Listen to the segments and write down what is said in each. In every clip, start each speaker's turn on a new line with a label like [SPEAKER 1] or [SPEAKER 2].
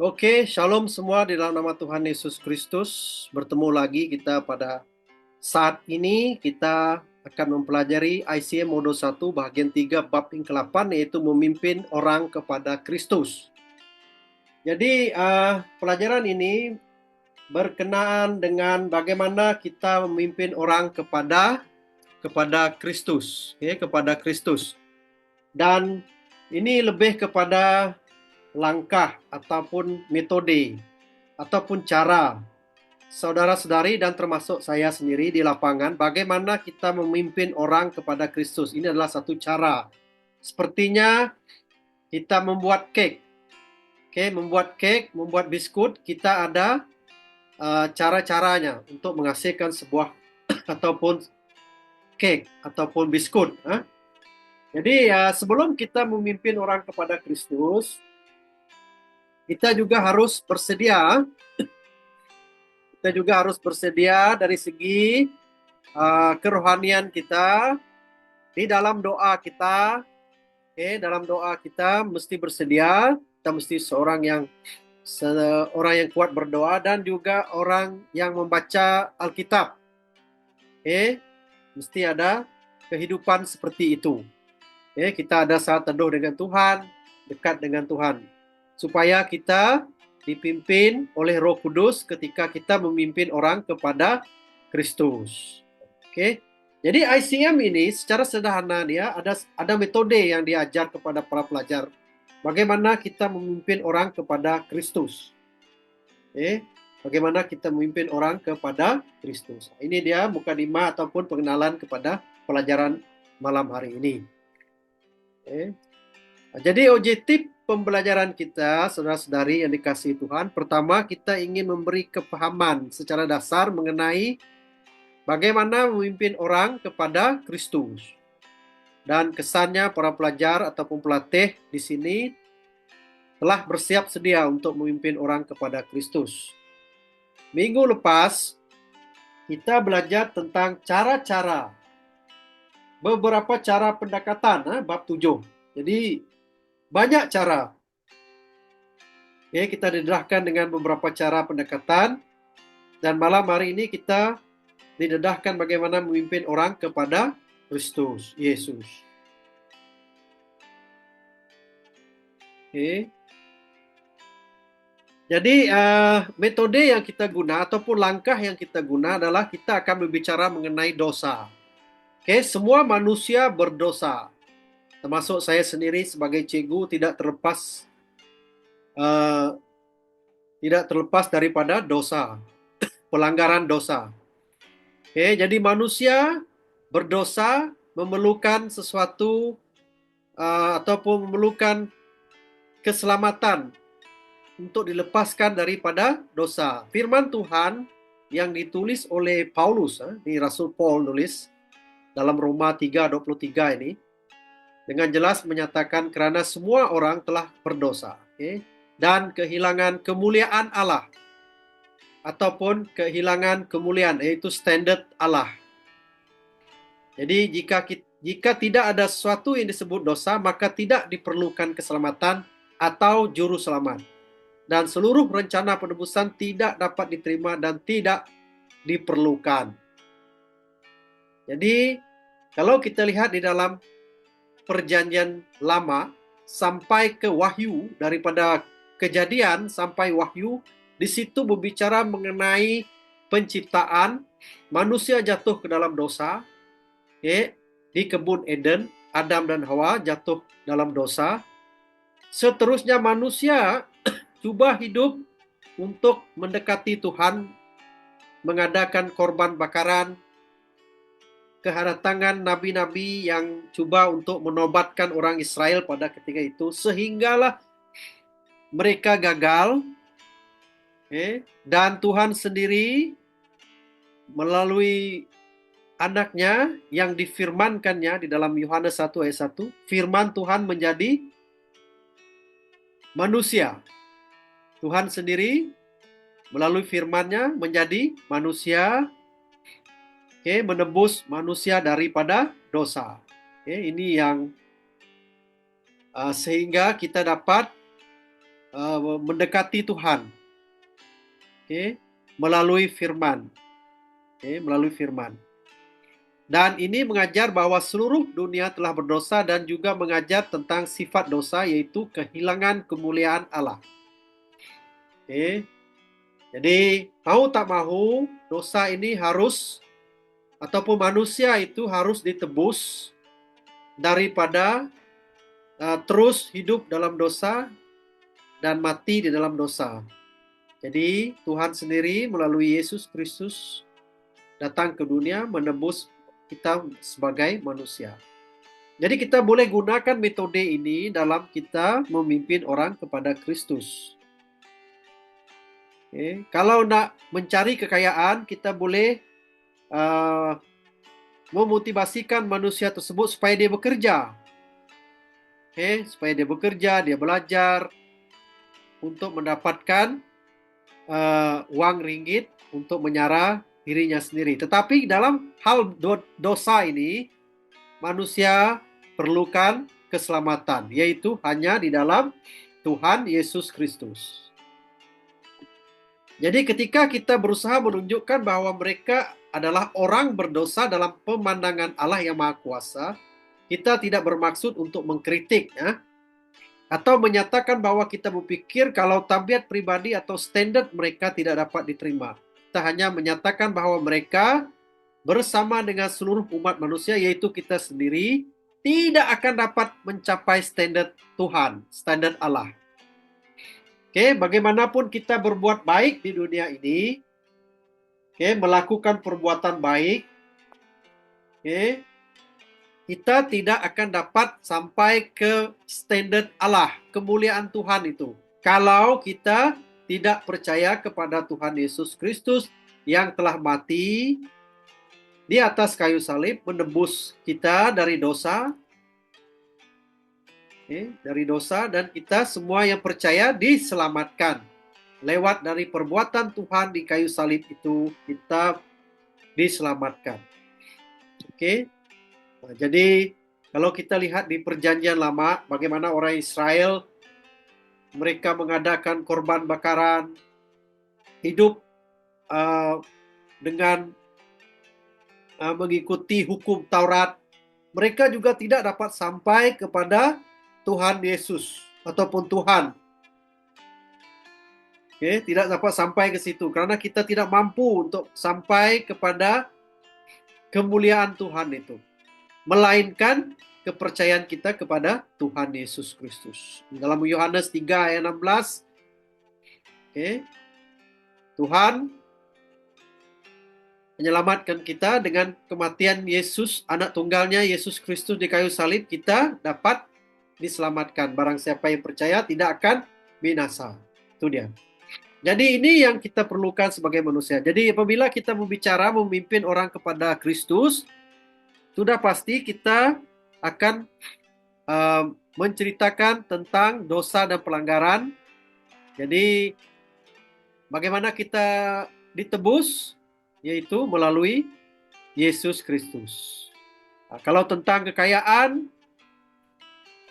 [SPEAKER 1] Oke, shalom semua di dalam nama Tuhan Yesus Kristus. Bertemu lagi kita pada saat ini. Kita akan mempelajari ICM Modo 1 bagian 3 bab yang ke-8, yaitu memimpin orang kepada Kristus. Jadi pelajaran ini berkenaan dengan bagaimana kita memimpin orang kepada Kristus, kepada Kristus. Dan ini lebih kepada langkah ataupun metode ataupun cara saudara-saudari dan termasuk saya sendiri di lapangan, bagaimana kita memimpin orang kepada Kristus. Ini adalah satu cara. Sepertinya kita membuat cake. Membuat biskut, kita ada cara-caranya untuk menghasilkan sebuah ataupun cake ataupun biskut. Jadi sebelum kita memimpin orang kepada Kristus, kita juga harus bersedia. Kita juga harus bersedia dari segi kerohanian kita. Di dalam doa kita, dalam doa kita mesti bersedia. Kita mesti seorang yang kuat berdoa dan juga orang yang membaca Alkitab. Mesti ada kehidupan seperti itu. Kita ada saat teduh dengan Tuhan, dekat dengan Tuhan, supaya kita dipimpin oleh Roh Kudus ketika kita memimpin orang kepada Kristus. Jadi ICM ini secara sederhana dia ada metode yang diajar kepada para pelajar. Bagaimana kita memimpin orang kepada Kristus. Bagaimana kita memimpin orang kepada Kristus. Ini dia muka 5 ataupun pengenalan kepada pelajaran malam hari ini. Jadi objektif pembelajaran kita, saudara-saudari yang dikasihi Tuhan, pertama kita ingin memberi kepahaman secara dasar mengenai bagaimana memimpin orang kepada Kristus. Dan kesannya para pelajar ataupun pelatih di sini telah bersiap sedia untuk memimpin orang kepada Kristus. Minggu lepas kita belajar tentang cara-cara, beberapa cara pendekatan, bab 7. Jadi banyak cara. Kita didedahkan dengan beberapa cara pendekatan. Dan malam hari ini kita didedahkan bagaimana memimpin orang kepada Kristus Yesus. Jadi metode yang kita guna ataupun langkah yang kita guna adalah kita akan berbicara mengenai dosa. Semua manusia berdosa. Termasuk saya sendiri sebagai cikgu tidak terlepas daripada dosa, pelanggaran dosa. Jadi manusia berdosa memerlukan sesuatu ataupun memerlukan keselamatan untuk dilepaskan daripada dosa. Firman Tuhan yang ditulis oleh Paulus, di Rasul Paul nulis dalam Roma 3:23 ini, dengan jelas menyatakan kerana semua orang telah berdosa dan kehilangan kemuliaan Allah ataupun kehilangan kemuliaan, yaitu standar Allah. Jadi jika tidak ada sesuatu yang disebut dosa, maka tidak diperlukan keselamatan atau juru selamat. Dan seluruh rencana penebusan tidak dapat diterima dan tidak diperlukan. Jadi kalau kita lihat di dalam perjanjian lama sampai ke Wahyu, daripada Kejadian sampai Wahyu, di situ berbicara mengenai penciptaan, manusia jatuh ke dalam dosa. Di kebun Eden, Adam dan Hawa jatuh dalam dosa. Seterusnya manusia coba hidup untuk mendekati Tuhan, mengadakan korban bakaran, kedatangan nabi-nabi yang coba untuk menobatkan orang Israel pada ketika itu, sehinggalah mereka gagal, dan Tuhan sendiri melalui anaknya yang difirmankannya di dalam Yohanes 1 ayat 1, firman Tuhan menjadi manusia. Tuhan sendiri melalui firman-Nya menjadi manusia, menebus manusia daripada dosa. Ini yang sehingga kita dapat mendekati Tuhan, melalui firman, melalui firman. Dan ini mengajar bahwa seluruh dunia telah berdosa dan juga mengajar tentang sifat dosa, yaitu kehilangan kemuliaan Allah. Jadi mau tak mau dosa ini harus, ataupun manusia itu harus ditebus daripada terus hidup dalam dosa dan mati di dalam dosa. Jadi Tuhan sendiri melalui Yesus Kristus datang ke dunia menebus kita sebagai manusia. Jadi kita boleh gunakan metode ini dalam kita memimpin orang kepada Kristus. Kalau nak mencari kekayaan, kita boleh memotivasikan manusia tersebut supaya dia bekerja. Supaya dia bekerja, dia belajar untuk mendapatkan uang ringgit untuk menyara dirinya sendiri. Tetapi dalam hal dosa ini, manusia perlukan keselamatan, yaitu hanya di dalam Tuhan Yesus Kristus. Jadi ketika kita berusaha menunjukkan bahwa mereka adalah orang berdosa dalam pemandangan Allah yang Maha Kuasa, kita tidak bermaksud untuk mengkritik, atau menyatakan bahwa kita berpikir kalau tabiat pribadi atau standar mereka tidak dapat diterima. Kita hanya menyatakan bahwa mereka bersama dengan seluruh umat manusia, yaitu kita sendiri, tidak akan dapat mencapai standar Tuhan, standar Allah. Bagaimanapun kita berbuat baik di dunia ini, melakukan perbuatan baik, kita tidak akan dapat sampai ke standar Allah, kemuliaan Tuhan itu, kalau kita tidak percaya kepada Tuhan Yesus Kristus yang telah mati di atas kayu salib menebus kita dari dosa, dan kita semua yang percaya diselamatkan lewat dari perbuatan Tuhan di kayu salib itu, kita diselamatkan. Nah, jadi kalau kita lihat di perjanjian lama, bagaimana orang Israel mereka mengadakan korban bakaran, hidup dengan mengikuti hukum Taurat, mereka juga tidak dapat sampai kepada Tuhan Yesus ataupun Tuhan. Tidak dapat sampai ke situ karena kita tidak mampu untuk sampai kepada kemuliaan Tuhan itu, melainkan kepercayaan kita kepada Tuhan Yesus Kristus. Dalam Yohanes 3 ayat 16, Tuhan menyelamatkan kita dengan kematian Yesus, anak tunggalnya Yesus Kristus di kayu salib, kita dapat diselamatkan. Barang siapa yang percaya tidak akan binasa. Itu dia. Jadi ini yang kita perlukan sebagai manusia. Jadi apabila kita berbicara memimpin orang kepada Kristus, sudah pasti kita akan menceritakan tentang dosa dan pelanggaran. Jadi bagaimana kita ditebus, yaitu melalui Yesus Kristus. Nah, kalau tentang kekayaan,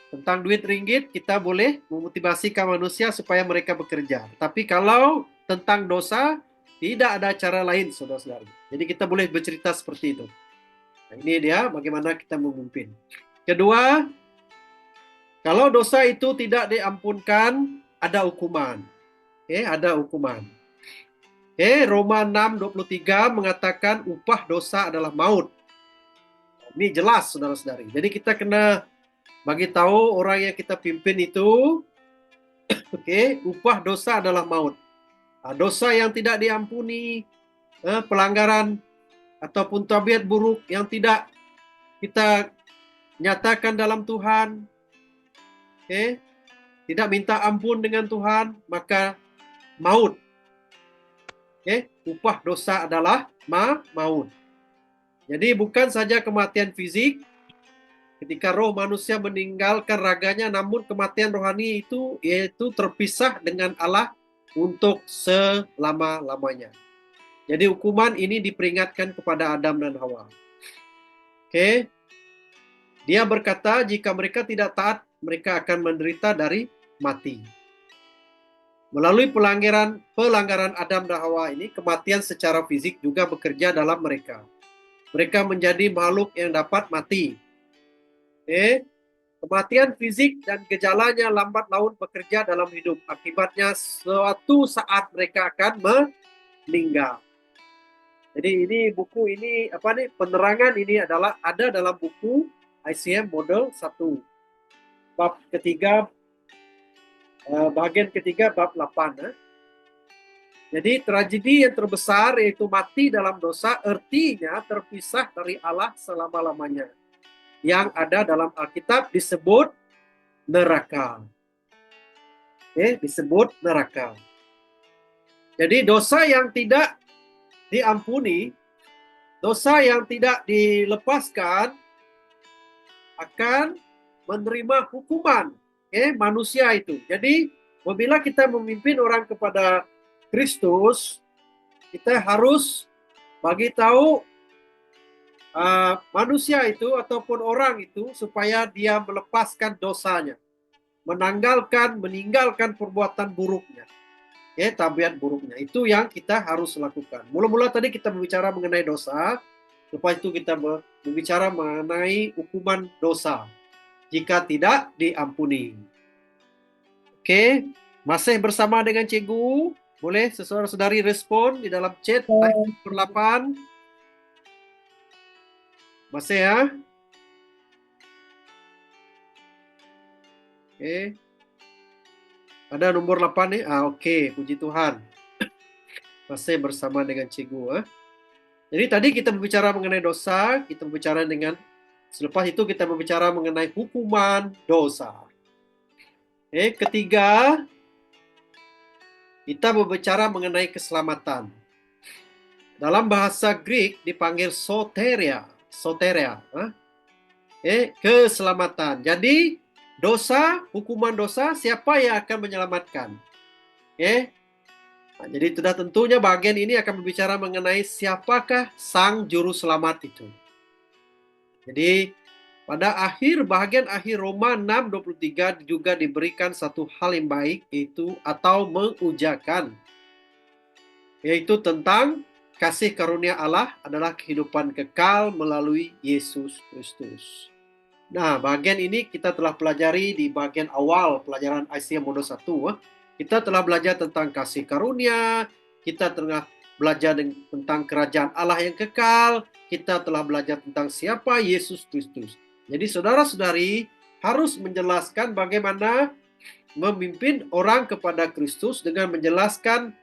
[SPEAKER 1] tentang duit ringgit, kita boleh memotivasikan manusia supaya mereka bekerja. Tapi kalau tentang dosa, tidak ada cara lain, saudara-saudara. Jadi kita boleh bercerita seperti itu. Nah, ini dia bagaimana kita memimpin. Kedua, kalau dosa itu tidak diampunkan, ada hukuman. Ada hukuman. Roma 6:23 mengatakan upah dosa adalah maut. Ini jelas, saudara-saudari. Jadi kita kena bagi tahu orang yang kita pimpin itu, upah dosa adalah maut. Dosa yang tidak diampuni, pelanggaran ataupun tabiat buruk yang tidak kita nyatakan dalam Tuhan, tidak minta ampun dengan Tuhan, maka maut. Upah dosa adalah maut. Jadi bukan saja kematian fisik, ketika roh manusia meninggalkan raganya, namun kematian rohani itu yaitu terpisah dengan Allah untuk selama-lamanya. Jadi hukuman ini diperingatkan kepada Adam dan Hawa. Dia berkata jika mereka tidak taat, mereka akan menderita dari mati. Melalui pelanggaran Adam dan Hawa ini, kematian secara fisik juga bekerja dalam mereka. Mereka menjadi makhluk yang dapat mati. Kematian fisik dan gejalanya lambat laun bekerja dalam hidup. Akibatnya suatu saat mereka akan meninggal. Jadi ini buku ini penerangan ini adalah ada dalam buku ICM Model 1. Bab ketiga, bagian ketiga bab 8. Jadi tragedi yang terbesar yaitu mati dalam dosa, artinya terpisah dari Allah selama-lamanya. Yang ada dalam Alkitab disebut neraka. Disebut neraka. Jadi dosa yang tidak diampuni, dosa yang tidak dilepaskan akan menerima hukuman manusia itu. Jadi apabila kita memimpin orang kepada Kristus, kita harus bagi tahu manusia itu ataupun orang itu supaya dia melepaskan dosanya, meninggalkan perbuatan buruknya, tabiat buruknya. Itu yang kita harus lakukan. Mula-mula tadi kita berbicara mengenai dosa, lepas itu kita berbicara mengenai hukuman dosa jika tidak diampuni. Oke, masih bersama dengan Cikgu. Boleh saudara-saudari respon di dalam chat ayat 8. Masih ya? Oke. Ada nomor 8 nih. Oke, puji Tuhan. Masih bersama dengan Cikgu. Jadi tadi kita berbicara mengenai dosa, kita berbicara selepas itu kita berbicara mengenai hukuman dosa. Ketiga, kita berbicara mengenai keselamatan. Dalam bahasa Greek dipanggil soteria. Keselamatan. Jadi dosa, hukuman dosa, siapa yang akan menyelamatkan? Jadi sudah tentunya bagian ini akan berbicara mengenai siapakah sang juru selamat itu. Jadi pada bagian akhir Roma 6:23 juga diberikan satu hal yang baik, atau mengujakan, yaitu tentang kasih karunia Allah adalah kehidupan kekal melalui Yesus Kristus. Nah, bagian ini kita telah pelajari di bagian awal pelajaran ICM Model 1. Kita telah belajar tentang kasih karunia, kita telah belajar tentang kerajaan Allah yang kekal, kita telah belajar tentang siapa Yesus Kristus. Jadi saudara-saudari harus menjelaskan bagaimana memimpin orang kepada Kristus dengan menjelaskan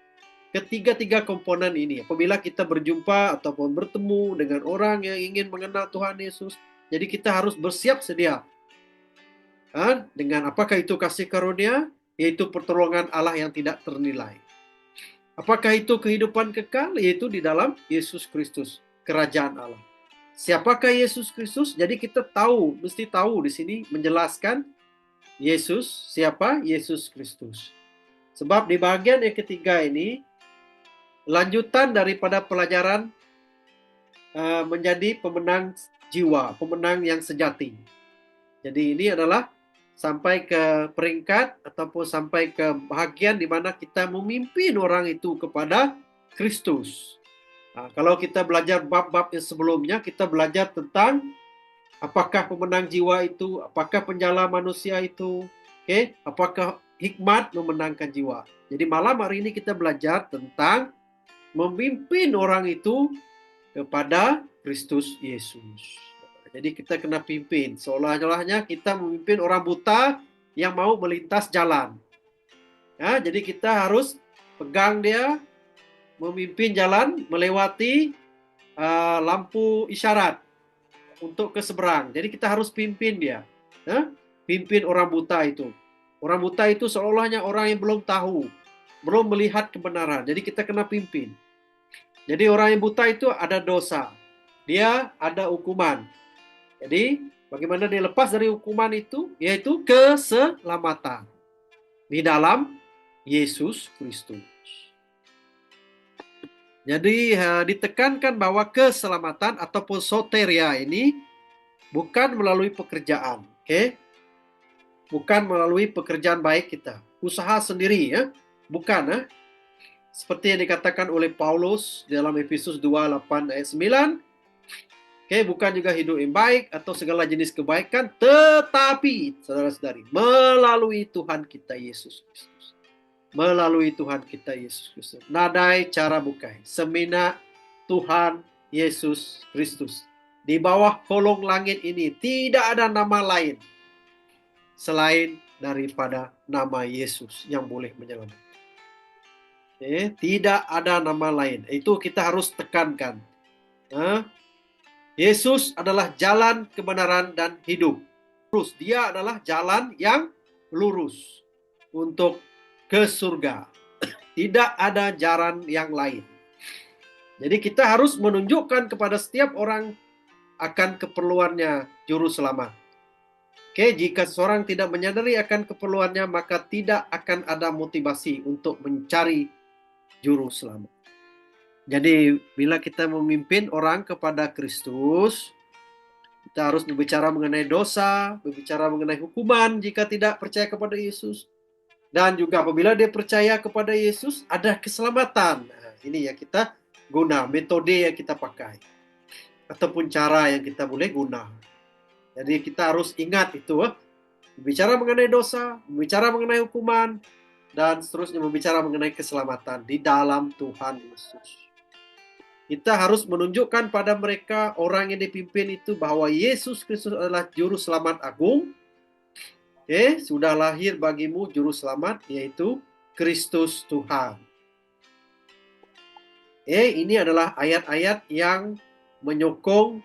[SPEAKER 1] ketiga-tiga komponen ini. Apabila kita berjumpa ataupun bertemu dengan orang yang ingin mengenal Tuhan Yesus, jadi kita harus bersiap sedia. Dengan apakah itu kasih karunia, yaitu pertolongan Allah yang tidak ternilai. Apakah itu kehidupan kekal, yaitu di dalam Yesus Kristus, kerajaan Allah. Siapakah Yesus Kristus? Jadi kita mesti tahu di sini menjelaskan Yesus, siapa Yesus Kristus. Sebab di bagian yang ketiga ini, lanjutan daripada pelajaran menjadi pemenang jiwa, pemenang yang sejati. Jadi ini adalah sampai ke peringkat ataupun sampai ke bagian di mana kita memimpin orang itu kepada Kristus. Nah, kalau kita belajar bab-bab yang sebelumnya, kita belajar tentang apakah pemenang jiwa itu, apakah penjala manusia itu, apakah hikmat memenangkan jiwa. Jadi malam hari ini kita belajar tentang memimpin orang itu kepada Kristus Yesus. Jadi kita kena pimpin, seolah-olahnya kita memimpin orang buta yang mau melintas jalan. Jadi kita harus pegang dia, memimpin jalan, melewati lampu isyarat untuk ke seberang. Jadi kita harus pimpin dia, pimpin orang buta itu. Orang buta itu seolah-olahnya orang yang belum tahu, belum melihat kebenaran. Jadi kita kena pimpin. Jadi orang yang buta itu ada dosa, dia ada hukuman. Jadi bagaimana dia lepas dari hukuman itu? Yaitu keselamatan di dalam Yesus Kristus. Jadi ditekankan bahwa keselamatan ataupun soteria ini bukan melalui pekerjaan, bukan melalui pekerjaan baik kita, usaha sendiri ya. Bukan, seperti yang dikatakan oleh Paulus dalam Efesus 2:8 ayat 9. Bukan juga hidup yang baik atau segala jenis kebaikan, tetapi saudara-saudari, melalui Tuhan kita Yesus Kristus. Melalui Tuhan kita Yesus Kristus. Nadai cara bukai. Semina Tuhan Yesus Kristus. Di bawah kolong langit ini tidak ada nama lain selain daripada nama Yesus yang boleh menyelamatkan. Tidak ada nama lain. Itu kita harus tekankan. Yesus adalah jalan, kebenaran, dan hidup. Terus dia adalah jalan yang lurus untuk ke surga. Tidak ada jalan yang lain. Jadi kita harus menunjukkan kepada setiap orang akan keperluannya juru selamat. Jika seseorang tidak menyadari akan keperluannya, maka tidak akan ada motivasi untuk mencari juru selamat. Jadi bila kita memimpin orang kepada Kristus, kita harus berbicara mengenai dosa, berbicara mengenai hukuman jika tidak percaya kepada Yesus. Dan juga apabila dia percaya kepada Yesus, ada keselamatan. Nah, ini yang kita guna, metode yang kita pakai. Ataupun cara yang kita boleh guna. Jadi kita harus ingat itu. Berbicara mengenai dosa, berbicara mengenai hukuman, dan seterusnya berbicara mengenai keselamatan di dalam Tuhan Yesus. Kita harus menunjukkan pada mereka, orang yang dipimpin itu, bahwa Yesus Kristus adalah juru selamat agung. Sudah lahir bagimu juru selamat, yaitu Kristus Tuhan. Ini adalah ayat-ayat yang menyokong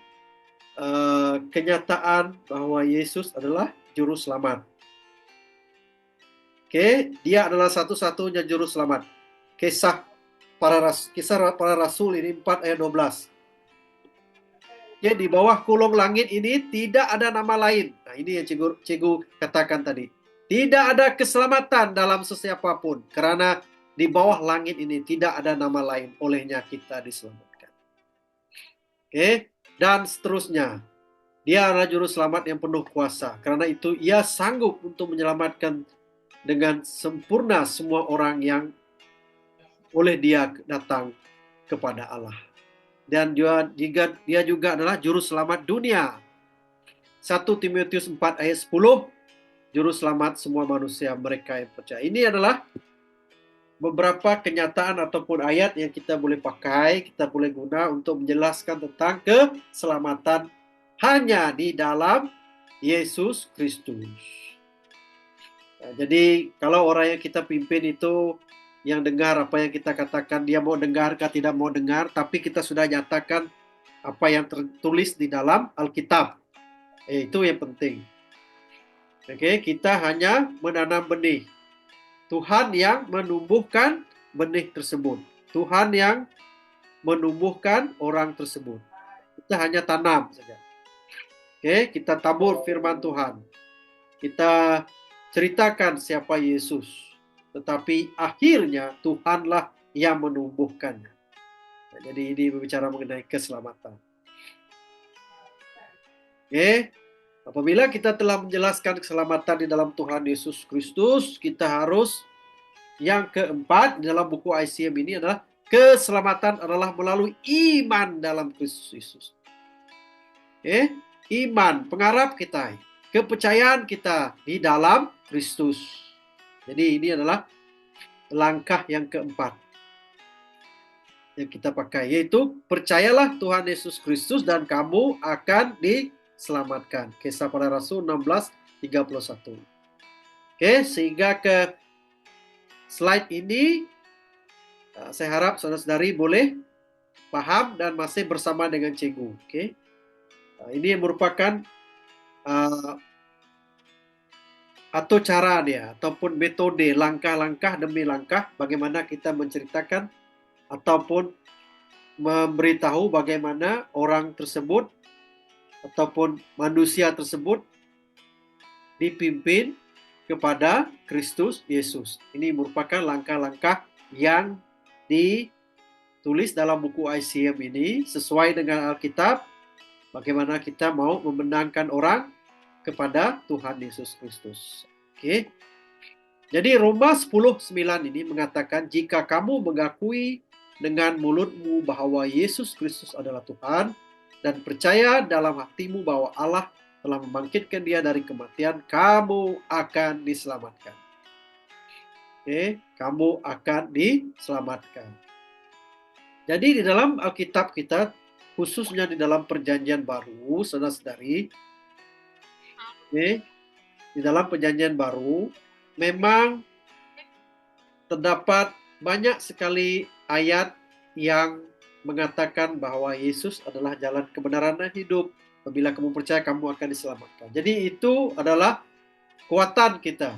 [SPEAKER 1] kenyataan bahwa Yesus adalah juru selamat. Dia adalah satu-satunya juru selamat. Kisah para rasul ini 4 ayat 12. Di bawah kolong langit ini tidak ada nama lain. Nah, ini yang cikgu katakan tadi. Tidak ada keselamatan dalam sesiapapun, karena di bawah langit ini tidak ada nama lain olehnya kita diselamatkan. Dan seterusnya. Dia adalah juru selamat yang penuh kuasa. Karena itu ia sanggup untuk menyelamatkan dengan sempurna semua orang yang oleh dia datang kepada Allah. Dan dia juga adalah juru selamat dunia. 1 Timotius 4 ayat 10, juru selamat semua manusia mereka yang percaya. Ini adalah beberapa kenyataan ataupun ayat yang kita boleh pakai, kita boleh guna untuk menjelaskan tentang keselamatan hanya di dalam Yesus Kristus. Nah, jadi kalau orang yang kita pimpin itu yang dengar apa yang kita katakan, dia mau dengar atau tidak mau dengar, tapi kita sudah nyatakan apa yang tertulis di dalam Alkitab. Itu yang penting. Kita hanya menanam benih. Tuhan yang menumbuhkan benih tersebut. Tuhan yang menumbuhkan orang tersebut. Kita hanya tanam saja. Kita tabur firman Tuhan. Kita ceritakan siapa Yesus. Tetapi akhirnya Tuhanlah yang menumbuhkannya. Nah, jadi ini berbicara mengenai keselamatan. Apabila kita telah menjelaskan keselamatan di dalam Tuhan Yesus Kristus, kita harus yang keempat dalam buku ICM ini adalah keselamatan adalah melalui iman dalam Kristus Yesus. Iman, pengharap kita, kepercayaan kita di dalam Kristus. Jadi ini adalah langkah yang keempat yang kita pakai, yaitu percayalah Tuhan Yesus Kristus dan kamu akan diselamatkan. Kisah para Rasul 16:31. Sehingga ke slide ini saya harap saudara-saudari boleh paham dan masih bersama dengan cikgu. Ini merupakan atau cara dia, ataupun metode, langkah-langkah demi langkah bagaimana kita menceritakan ataupun memberitahu bagaimana orang tersebut ataupun manusia tersebut dipimpin kepada Kristus Yesus. Ini merupakan langkah-langkah yang ditulis dalam buku ICM ini sesuai dengan Alkitab, bagaimana kita mau memenangkan orang kepada Tuhan Yesus Kristus. Jadi Roma 10:9 ini mengatakan, jika kamu mengakui dengan mulutmu bahwa Yesus Kristus adalah Tuhan dan percaya dalam hatimu bahwa Allah telah membangkitkan dia dari kematian, kamu akan diselamatkan. Oke, kamu akan diselamatkan. Jadi di dalam Alkitab kita, khususnya di dalam Perjanjian Baru, saudara-saudari, di dalam Perjanjian Baru, memang terdapat banyak sekali ayat yang mengatakan bahwa Yesus adalah jalan kebenaran dan hidup. Apabila kamu percaya, kamu akan diselamatkan. Jadi itu adalah kekuatan kita.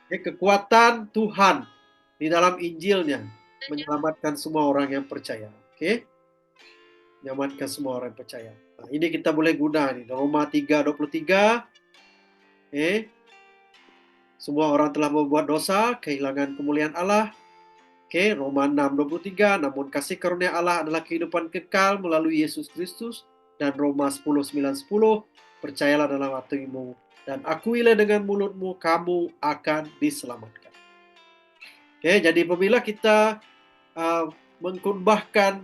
[SPEAKER 1] Kekuatan Tuhan di dalam Injilnya menyelamatkan semua orang yang percaya. Oke? Menyelamatkan semua orang yang percaya. Nah, ini kita boleh guna nih. Roma 3:23. Oke? Semua orang telah membuat dosa, kehilangan kemuliaan Allah. Oke, Roma 6:23, namun kasih karunia Allah adalah kehidupan kekal melalui Yesus Kristus. Dan Roma 10:9-10, percayalah dalam hatimu dan akuilah dengan mulutmu, kamu akan diselamatkan. Oke, jadi apabila kita mengkhotbahkan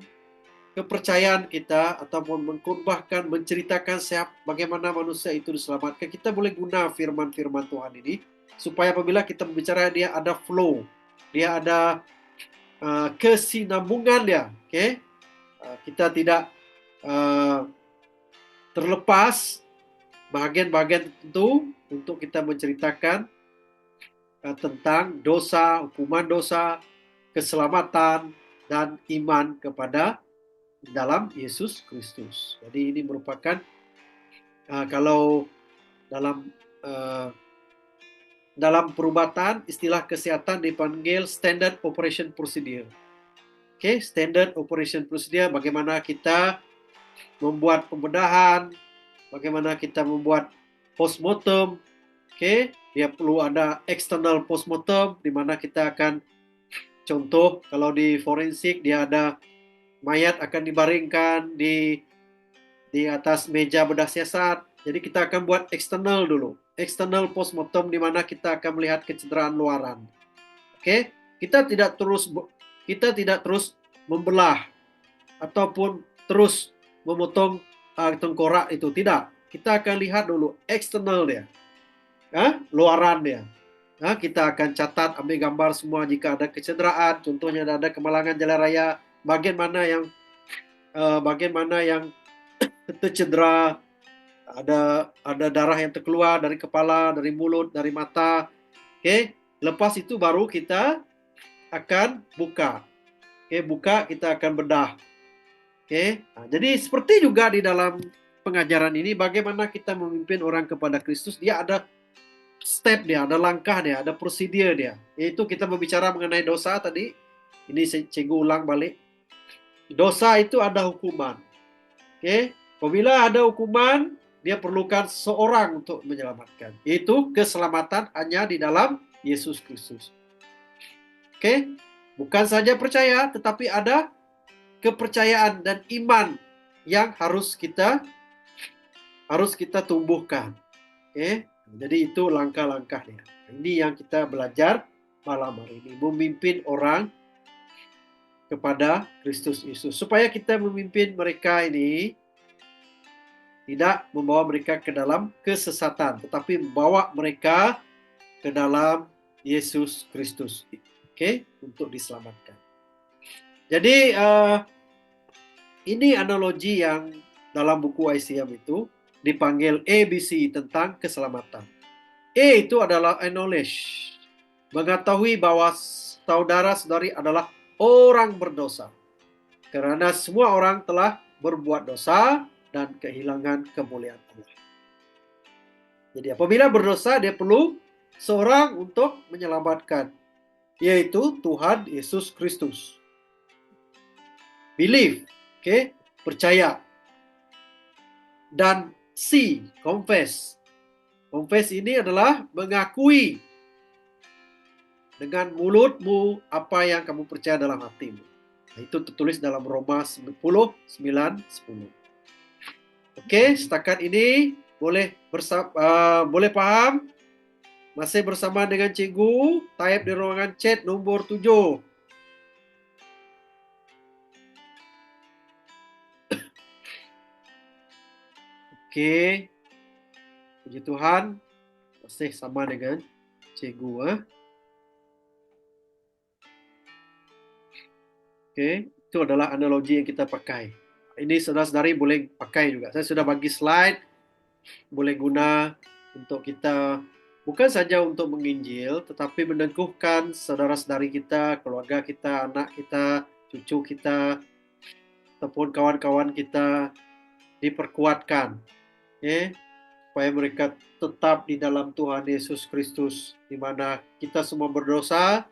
[SPEAKER 1] kepercayaan kita ataupun mengkhotbahkan, menceritakan bagaimana manusia itu diselamatkan, kita boleh guna firman-firman Tuhan ini supaya apabila kita berbicara, dia ada flow, dia ada kesinambungan dia. Okay? Kita tidak terlepas bagian-bagian tertentu untuk kita menceritakan tentang dosa, hukuman dosa, keselamatan, dan iman kepada dalam Yesus Kristus. Jadi ini merupakan kalau dalam perubatan, istilah kesehatan dipanggil Standard Operation Procedure. Oke, Standard Operation Procedure, bagaimana kita membuat pembedahan, bagaimana kita membuat postmortem. Oke, dia perlu ada external postmortem, di mana kita akan, contoh kalau di forensik, dia ada mayat akan dibaringkan di atas meja bedah siasat. Jadi kita akan buat eksternal dulu, external postmortem, di mana kita akan melihat kecederaan luaran. Oke, kita tidak terus membelah ataupun terus memotong tengkorak itu, tidak. Kita akan lihat dulu eksternal dia, luaran dia. Kita akan catat, ambil gambar semua jika ada kecederaan, contohnya ada kemalangan jalan raya, bagian mana yang tercedera, ada darah yang terkeluar dari kepala, dari mulut, dari mata. Oke, lepas itu baru kita akan buka. Buka, kita akan bedah. Jadi seperti juga di dalam pengajaran ini, bagaimana kita memimpin orang kepada Kristus, dia ada step dia, ada langkah dia, ada prosedur dia. Yaitu kita berbicara mengenai dosa tadi. Ini saya ulang balik. Dosa itu ada hukuman. Apabila ada hukuman, dia perlukan seorang untuk menyelamatkan. Yaitu keselamatan hanya di dalam Yesus Kristus. Bukan saja percaya, tetapi ada kepercayaan dan iman yang harus kita tumbuhkan. Jadi itu langkah-langkahnya. Ini yang kita belajar malam hari ini, memimpin orang kepada Kristus Yesus, supaya kita memimpin mereka ini tidak membawa mereka ke dalam kesesatan, tetapi membawa mereka ke dalam Yesus Kristus, untuk diselamatkan. Jadi ini analogi yang dalam buku ICM itu dipanggil ABC tentang keselamatan. E itu adalah acknowledge, mengetahui bahwa saudara-saudari adalah orang berdosa, karena semua orang telah berbuat dosa dan kehilangan kemuliaan Allah. Jadi apabila berdosa, dia perlu seorang untuk menyelamatkan, yaitu Tuhan Yesus Kristus. Believe, percaya. Dan C, confess. Confess ini adalah mengakui dengan mulutmu apa yang kamu percaya dalam hatimu. Itu tertulis dalam Roma 10:9-10. Setakat ini boleh paham? Masih bersama dengan Cikgu, type di ruangan chat nomor 7. Oke, puji Tuhan, masih sama dengan Cikgu. Oke, itu adalah analogi yang kita pakai. Ini saudara-saudari boleh pakai juga. Saya sudah bagi slide, boleh guna untuk kita bukan saja untuk menginjil, tetapi meneguhkan saudara-saudari kita, keluarga kita, anak kita, cucu kita, ataupun kawan-kawan kita diperkuatkan. Okay? Supaya mereka tetap di dalam Tuhan Yesus Kristus, di mana kita semua berdosa,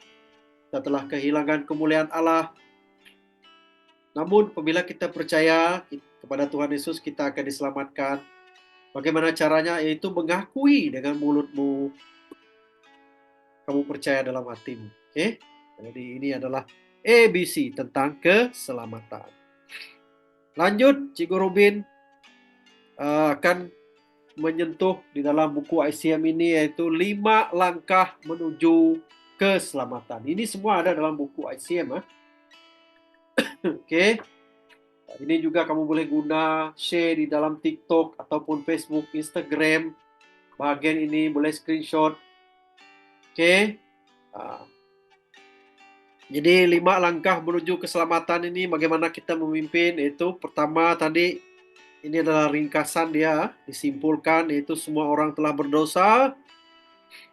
[SPEAKER 1] kita telah kehilangan kemuliaan Allah. Namun apabila kita percaya kepada Tuhan Yesus, kita akan diselamatkan. Bagaimana caranya? Yaitu mengakui dengan mulutmu, kamu percaya dalam hatimu. Oke? Jadi ini adalah ABC tentang keselamatan. Lanjut, Cikgu Rubin akan menyentuh di dalam buku ICM ini, yaitu 5 langkah menuju keselamatan. Ini semua ada dalam buku ICM. Oke. Ini juga kamu boleh guna share di dalam TikTok ataupun Facebook, Instagram. Bagian ini boleh screenshot. Oke. Jadi 5 langkah menuju keselamatan ini bagaimana kita memimpin, yaitu pertama tadi ini adalah ringkasan dia, disimpulkan yaitu semua orang telah berdosa.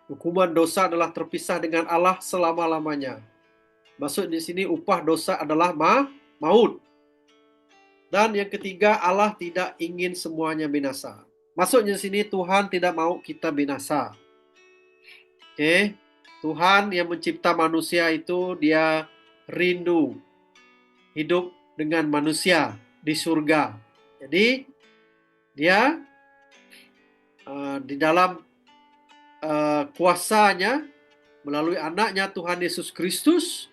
[SPEAKER 1] Hukuman dosa adalah terpisah dengan Allah selama-lamanya. Maksud di sini upah dosa adalah maut. Dan yang ketiga, Allah tidak ingin semuanya binasa. Maksudnya di sini Tuhan tidak mau kita binasa. Oke. Tuhan yang mencipta manusia itu dia rindu hidup dengan manusia di surga. Jadi dia di dalam kuasanya melalui anaknya Tuhan Yesus Kristus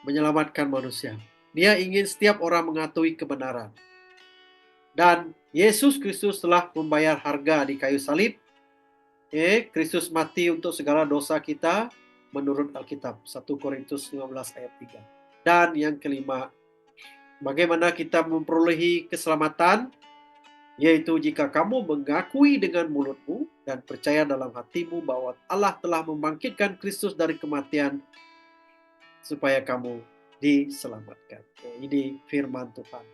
[SPEAKER 1] menyelamatkan manusia. Dia ingin setiap orang mengetahui kebenaran. Dan Yesus Kristus telah membayar harga di kayu salib. Kristus mati untuk segala dosa kita menurut Alkitab. 1 Korintus 15 ayat 3. Dan yang kelima, bagaimana kita memperolehi keselamatan? Yaitu jika kamu mengakui dengan mulutmu dan percaya dalam hatimu bahwa Allah telah membangkitkan Kristus dari kematian supaya kamu diselamatkan. Ini firman Tuhan.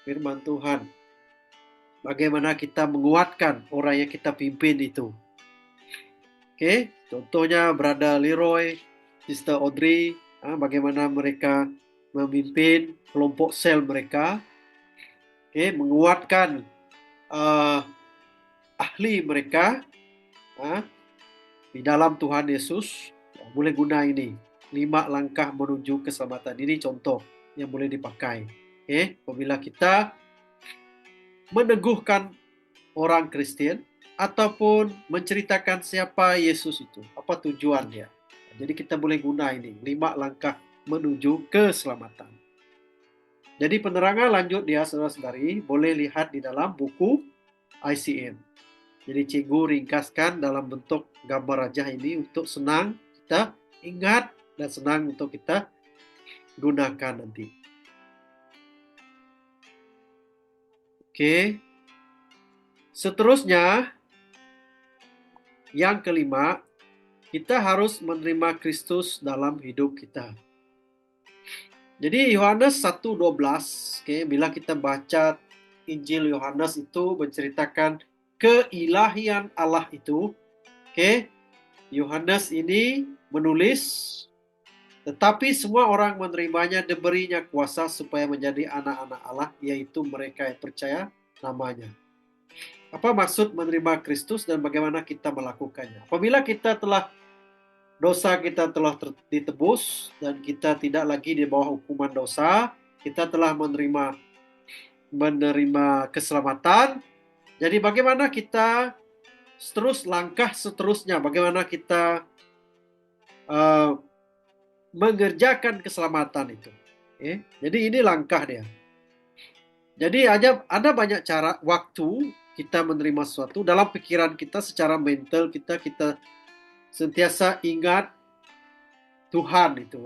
[SPEAKER 1] Firman Tuhan. Bagaimana kita menguatkan orang yang kita pimpin itu. Contohnya Brother Leroy, Sister Audrey, bagaimana mereka memimpin kelompok sel mereka. Menguatkan ahli mereka di dalam Tuhan Yesus. Boleh guna ini 5 langkah menuju keselamatan. Ini contoh yang boleh dipakai. Apabila kita meneguhkan orang Kristen ataupun menceritakan siapa Yesus itu, apa tujuannya. Jadi kita boleh guna ini 5 langkah menuju keselamatan. Jadi penerangan lanjut dia saudara-saudari boleh lihat di dalam buku ICM. Jadi cikgu ringkaskan dalam bentuk gambar rajah ini untuk senang kita ingat dan senang untuk kita gunakan nanti. Oke. Seterusnya, yang kelima, kita harus menerima Kristus dalam hidup kita. Jadi Yohanes 1:12, bila kita baca Injil Yohanes itu menceritakan keilahian Allah itu. Yohanes ini menulis, tetapi semua orang menerimanya diberinya kuasa supaya menjadi anak-anak Allah, yaitu mereka yang percaya namanya. Apa maksud menerima Kristus dan bagaimana kita melakukannya? Apabila dosa kita telah ditebus dan kita tidak lagi di bawah hukuman dosa, kita telah menerima keselamatan. Jadi bagaimana kita langkah seterusnya, bagaimana kita mengerjakan keselamatan itu. Jadi ini langkah dia. Jadi ada banyak cara waktu kita menerima sesuatu, dalam pikiran kita secara mental kita sentiasa ingat Tuhan itu.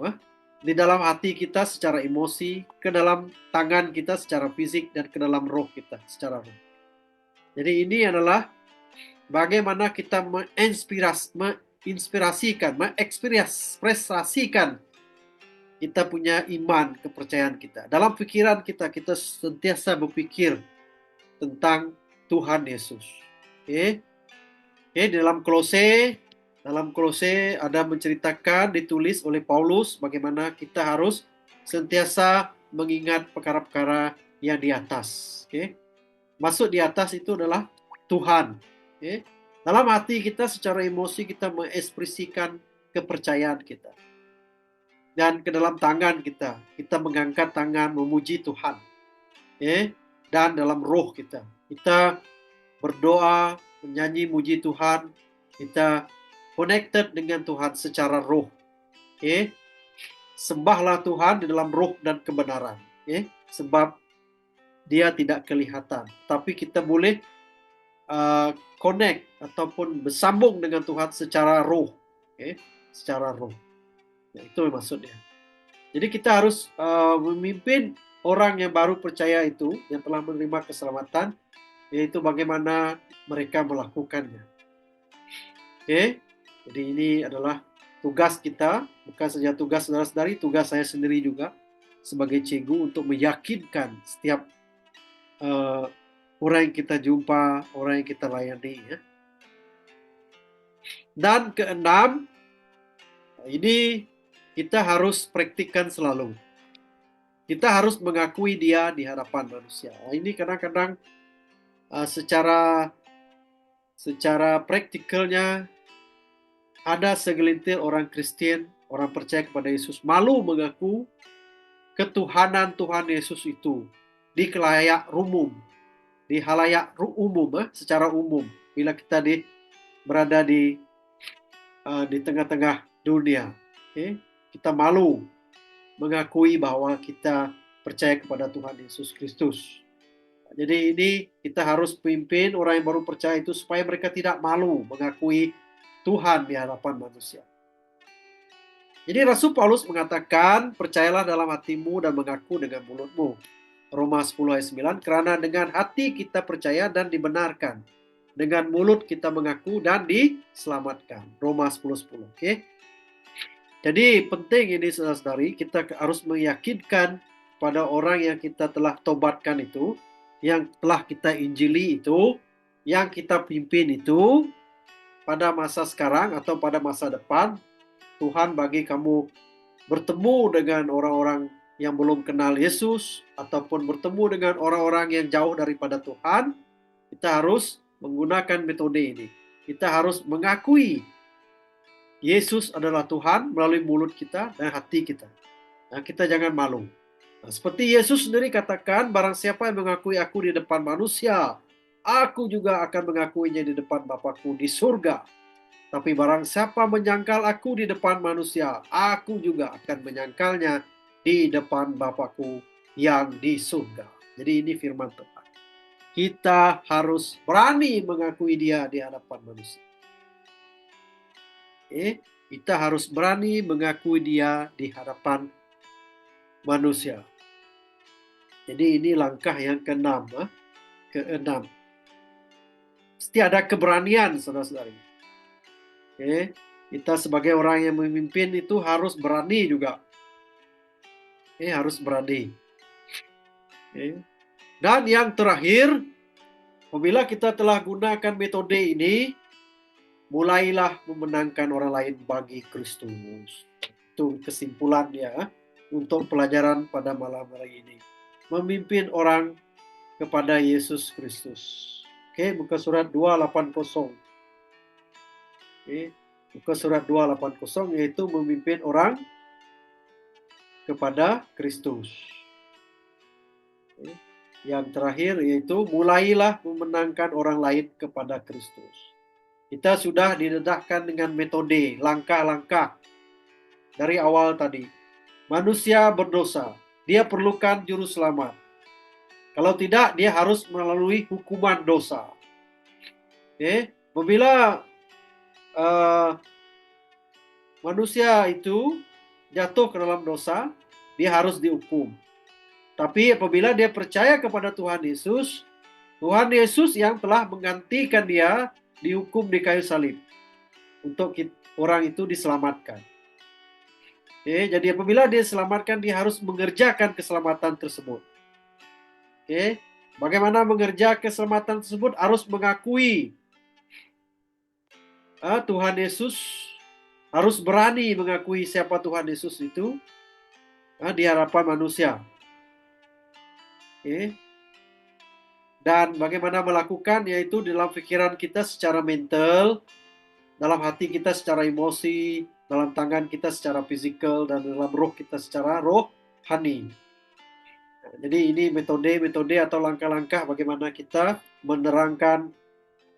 [SPEAKER 1] Di dalam hati kita secara emosi, ke dalam tangan kita secara fisik, dan ke dalam roh kita secara roh. Jadi ini adalah bagaimana kita mengekspresiasikan kita punya iman, kepercayaan kita. Dalam pikiran kita sentiasa berpikir tentang Tuhan Yesus. Oke, dalam Kolose ada menceritakan, ditulis oleh Paulus bagaimana kita harus sentiasa mengingat perkara-perkara yang di atas. Masuk di atas itu adalah Tuhan. Dalam hati kita secara emosi kita mengekspresikan kepercayaan kita. Dan ke dalam tangan kita mengangkat tangan memuji Tuhan. Dan dalam roh kita berdoa, menyanyi muji Tuhan, kita connected dengan Tuhan secara roh. Sembahlah Tuhan di dalam roh dan kebenaran. Sebab Dia tidak kelihatan, tapi kita boleh connect ataupun bersambung dengan Tuhan secara roh. Secara roh. Ya, itu maksudnya. Jadi kita harus memimpin orang yang baru percaya itu, yang telah menerima keselamatan, yaitu bagaimana mereka melakukannya. Jadi ini adalah tugas kita, bukan saja tugas saudara-saudari, tugas saya sendiri juga sebagai cikgu untuk meyakinkan setiap orang yang kita jumpa, orang yang kita layani. Dan keenam, ini kita harus praktikkan selalu. Kita harus mengakui Dia di hadapan manusia. Ini kadang-kadang secara praktikalnya ada segelintir orang Kristen, orang percaya kepada Yesus, malu mengaku ketuhanan Tuhan Yesus itu di khalayak umum, secara umum. Bila kita berada di tengah-tengah dunia, kita malu mengakui bahwa kita percaya kepada Tuhan Yesus Kristus. Jadi ini kita harus pimpin orang yang baru percaya itu supaya mereka tidak malu mengakui Tuhan di hadapan manusia. Jadi Rasul Paulus mengatakan, percayalah dalam hatimu dan mengaku dengan mulutmu. Roma 10 ayat 9, karena dengan hati kita percaya dan dibenarkan. Dengan mulut kita mengaku dan diselamatkan. Roma 10:10. Jadi penting ini saudara-saudari, kita harus meyakinkan pada orang yang kita telah tobatkan itu, yang telah kita injili itu, yang kita pimpin itu, pada masa sekarang atau pada masa depan, Tuhan bagi kamu bertemu dengan orang-orang yang belum kenal Yesus, ataupun bertemu dengan orang-orang yang jauh daripada Tuhan, kita harus menggunakan metode ini. Kita harus mengakui Yesus adalah Tuhan melalui mulut kita dan hati kita. Nah, kita jangan malu. Nah, seperti Yesus sendiri katakan, barang siapa yang mengakui aku di depan manusia, aku juga akan mengakuinya di depan Bapa-Ku di surga. Tapi barang siapa menyangkal aku di depan manusia, aku juga akan menyangkalnya di depan Bapa-Ku yang di surga. Jadi ini firman Tuhan. Kita harus berani mengakui Dia di hadapan manusia. Kita harus berani mengakui Dia di hadapan manusia. Jadi ini langkah yang keenam. Mesti ada keberanian, saudara-saudari. Kita sebagai orang yang memimpin itu harus berani juga. Harus berani. Dan yang terakhir, apabila kita telah gunakan metode ini, mulailah memenangkan orang lain bagi Kristus. Itu kesimpulan dia untuk pelajaran pada malam hari ini. Memimpin orang kepada Yesus Kristus. Buka surat 280. Buka surat 280 yaitu memimpin orang kepada Kristus. Yang terakhir yaitu mulailah memenangkan orang lain kepada Kristus. Kita sudah didedahkan dengan metode, langkah-langkah dari awal tadi. Manusia berdosa, dia perlukan juru selamat. Kalau tidak, dia harus melalui hukuman dosa. Apabila eh, manusia itu jatuh ke dalam dosa, dia harus dihukum. Tapi apabila dia percaya kepada Tuhan Yesus yang telah menggantikan dia dihukum di kayu salib untuk orang itu diselamatkan. Jadi apabila dia diselamatkan, dia harus mengerjakan keselamatan tersebut. Bagaimana mengerjakan keselamatan tersebut? Harus mengakui Tuhan Yesus, harus berani mengakui siapa Tuhan Yesus itu di hadapan manusia. Dan bagaimana melakukan, yaitu dalam pikiran kita secara mental, dalam hati kita secara emosi, dalam tangan kita secara fisikal, dan dalam roh kita secara rohani. Jadi ini metode-metode atau langkah-langkah bagaimana kita menerangkan,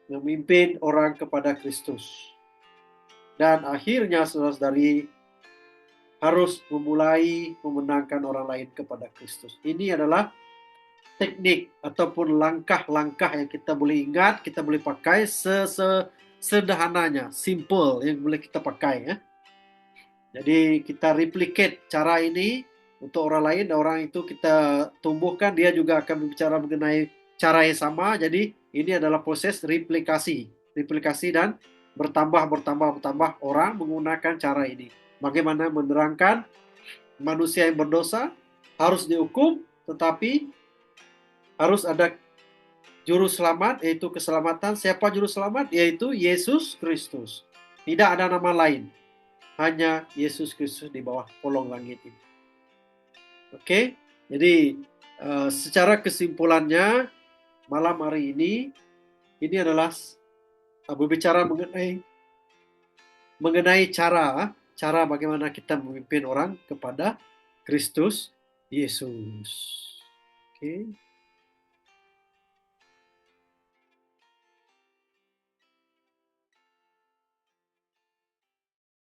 [SPEAKER 1] memimpin orang kepada Kristus. Dan akhirnya saudara-saudari harus memulai memenangkan orang lain kepada Kristus. Ini adalah teknik ataupun langkah-langkah yang kita boleh ingat, kita boleh pakai sederhananya, simple yang boleh kita pakai ya. Jadi kita replicate cara ini untuk orang lain, dan orang itu kita tumbuhkan, dia juga akan berbicara mengenai cara yang sama. Jadi ini adalah proses replikasi dan bertambah orang menggunakan cara ini. Bagaimana menerangkan manusia yang berdosa harus dihukum, tetapi harus ada juru selamat, yaitu keselamatan. Siapa juru selamat? Yaitu Yesus Kristus. Tidak ada nama lain. Hanya Yesus Kristus di bawah kolong langit ini. Oke, jadi secara kesimpulannya malam hari ini adalah berbicara mengenai cara bagaimana kita memimpin orang kepada Kristus Yesus. Oke.